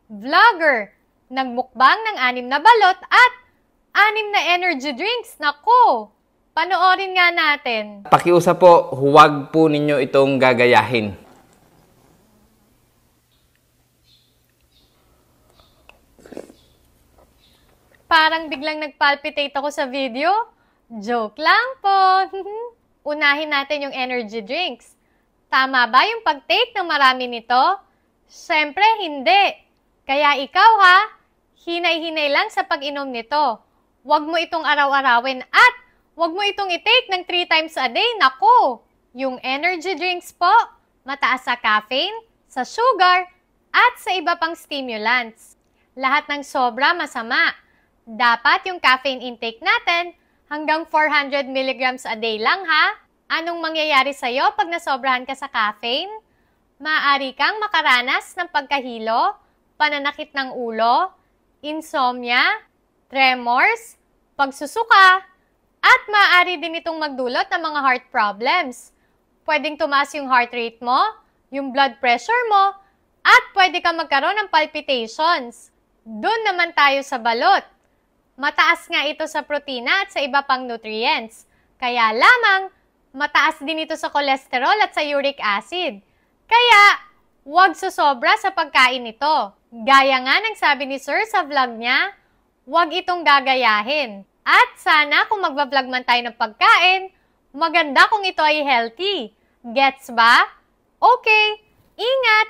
vlogger, nagmukbang ng 6 na balot at 6 na energy drinks. Naku, panoorin nga natin. Pakiusap po, huwag po ninyo itong gagayahin. Parang biglang nagpalpitate ako sa video. Joke lang po. Unahin natin yung energy drinks. Tama ba yung pag-take ng marami nito? Siyempre, hindi. Kaya ikaw hinay-hinay lang sa pag-inom nito. Huwag mo itong araw-arawin at huwag mo itong i-take ng 3 times a day. Naku! Yung energy drinks po, mataas sa caffeine, sa sugar, at sa iba pang stimulants. Lahat ng sobra masama. Dapat yung caffeine intake natin hanggang 400 mg a day lang Anong mangyayari sa'yo pag nasobrahan ka sa caffeine? Maaari kang makaranas ng pagkahilo, pananakit ng ulo, insomnia, tremors, pagsusuka, at maaari din itong magdulot ng mga heart problems. Pwedeng tumaas yung heart rate mo, yung blood pressure mo, at pwede kang magkaroon ng palpitations. Doon naman tayo sa balot. Mataas nga ito sa protina at sa iba pang nutrients. Kaya lamang, mataas din ito sa cholesterol at sa uric acid. Kaya, huwag susobra sa pagkain nito. Gaya nga ng sabi ni Sir sa vlog niya, huwag itong gagayahin. At sana kung magbablog man tayo ng pagkain, maganda kung ito ay healthy. Gets ba? Okay, ingat!